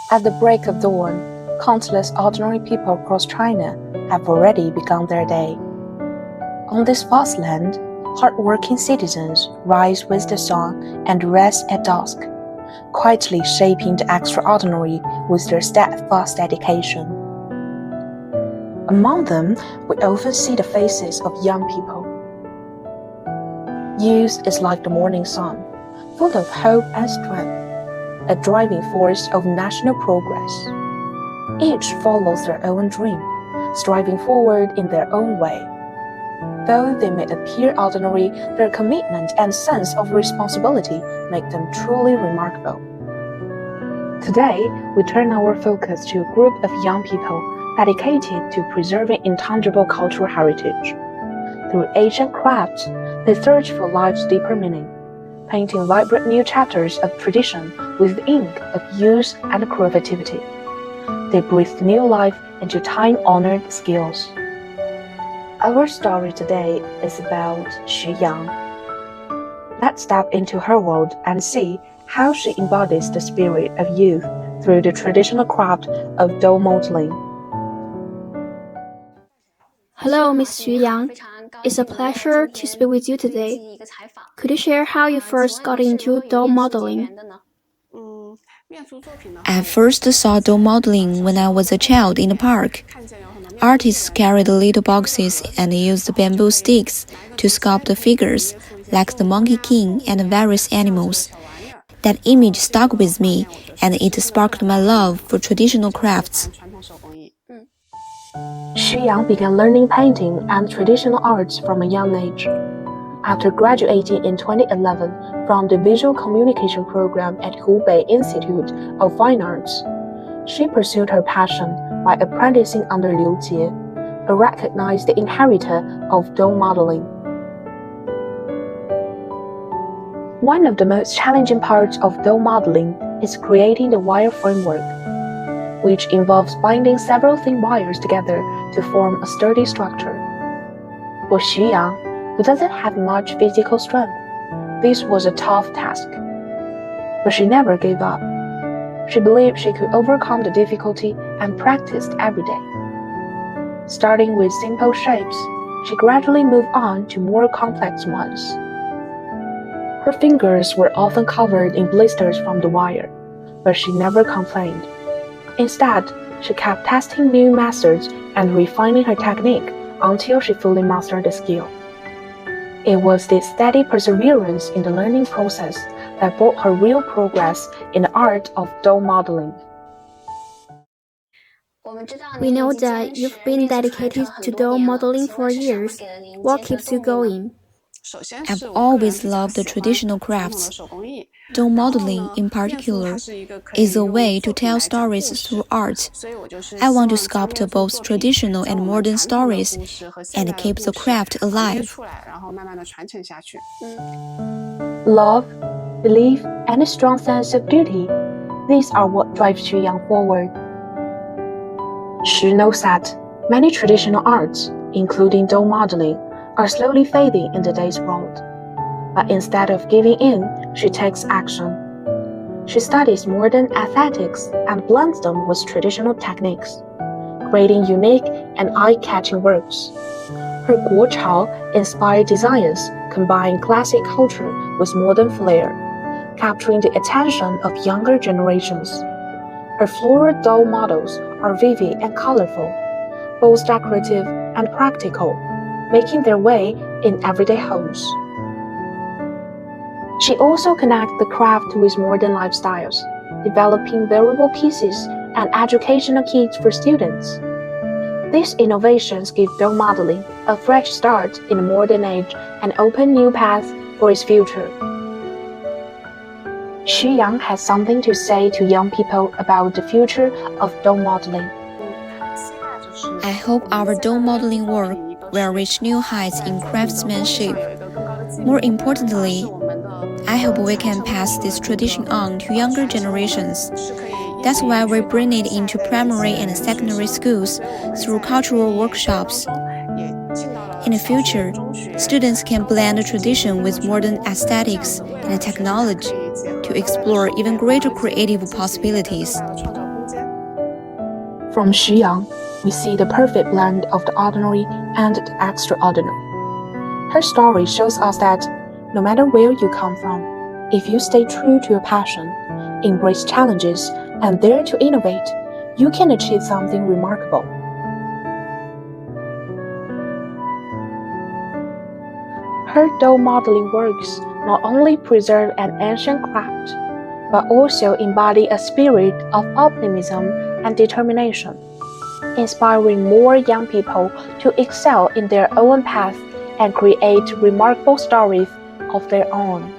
At the break of dawn, countless ordinary people across China have already begun their day. On this vast land, hard-working citizens rise with the sun and rest at dusk, quietly shaping the extraordinary with their steadfast dedication. Among them, we often see the faces of young people. Youth is like the morning sun, full of hope and strength, a driving force of national progress. Each follows their own dream, striving forward in their own way. Though they may appear ordinary, their commitment and sense of responsibility make them truly remarkable. Today, we turn our focus to a group of young people dedicated to preserving intangible cultural heritage. Through ancient crafts, they search for life's deeper meaning, painting vibrant new chapters of tradition with the ink of youth and creativity. They breathe new life into time-honored skills. Our story today is about Xu Yang. Let's step into her world and see how she embodies the spirit of youth through the traditional craft of dough modeling. Hello, Miss Xu Yang. It's a pleasure to speak with you today. Could you share how you first got into dough modeling? I first saw dough modeling when I was a child in the park. Artists carried little boxes and used bamboo sticks to sculpt the figures, like the Monkey King and various animals. That image stuck with me, and it sparked my love for traditional crafts. Xu Yang began learning painting and traditional arts from a young age. After graduating in 2011 from the Visual Communication program at Hubei Institute of Fine Arts, she pursued her passion by apprenticing under Liu Jie, a recognized inheritor of dough modeling. One of the most challenging parts of dough modeling is creating the wire framework, which involves binding several thin wires together to form a sturdy structure. For Xu Yang, who doesn't have much physical strength, this was a tough task. But she never gave up. She believed she could overcome the difficulty and practiced every day. Starting with simple shapes, she gradually moved on to more complex ones. Her fingers were often covered in blisters from the wire, but she never complained. Instead, she kept testing new methods and refining her technique until she fully mastered the skill. It was this steady perseverance in the learning process that brought her real progress in the art of dough modeling. We know that you've been dedicated to dough modeling for years. What keeps you going? I've always loved the traditional crafts. Dough modeling, in particular, is a way to tell stories through art. I want to sculpt both traditional and modern stories and keep the craft alive. Love, belief, and a strong sense of duty, these are what drives Xu Yang forward. Xu knows that many traditional arts, including dough modeling, are slowly fading in today's world. But instead of giving in, she takes action. She studies modern aesthetics and blends them with traditional techniques, creating unique and eye-catching works. Her Guochao-inspired designs combine classic culture with modern flair, capturing the attention of younger generations. Her floral dough models are vivid and colorful, both decorative and practical, making their way in everyday homes. She also connects the craft with modern lifestyles, developing wearable pieces and educational kits for students. These innovations give dough modeling a fresh start in the modern age and open new paths for its future. Xu Yang has something to say to young people about the future of dough modeling. I hope our dough modeling work will reach new heights in craftsmanship. More importantly, I hope we can pass this tradition on to younger generations. That's why we bring it into primary and secondary schools through cultural workshops. In the future, students can blend tradition with modern aesthetics and technology to explore even greater creative possibilities. From Xu Yang, we see the perfect blend of the ordinary and the extraordinary. Her story shows us that no matter where you come from, if you stay true to your passion, embrace challenges, and dare to innovate, you can achieve something remarkable. Her doll modeling works not only preserve an ancient craft, but also embody a spirit of optimism and determination, inspiring more young people to excel in their own path and create remarkable stories of their own.